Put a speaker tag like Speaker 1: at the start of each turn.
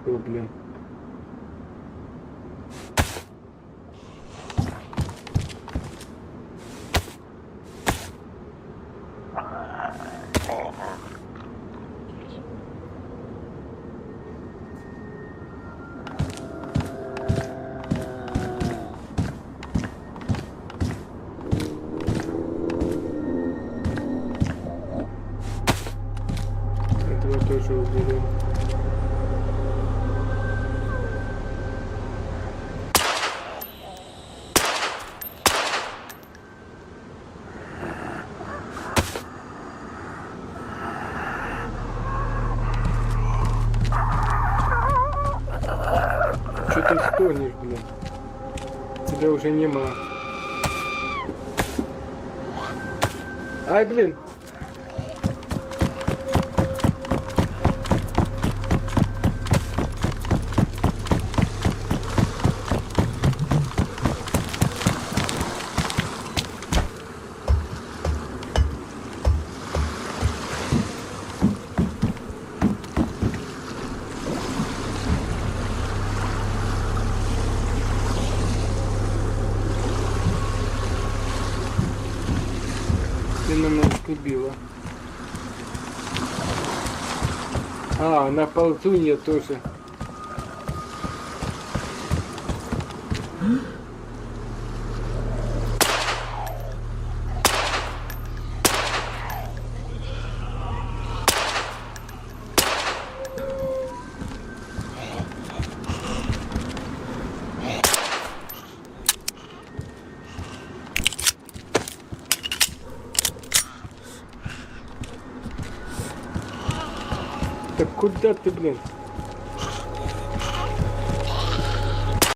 Speaker 1: О, блин. Этого тоже уберем. Что ты стонешь, блин? Тебя уже нема. Ай, блин! Ты на нас убила. А, на ползунья тоже. Так куда ты, блин?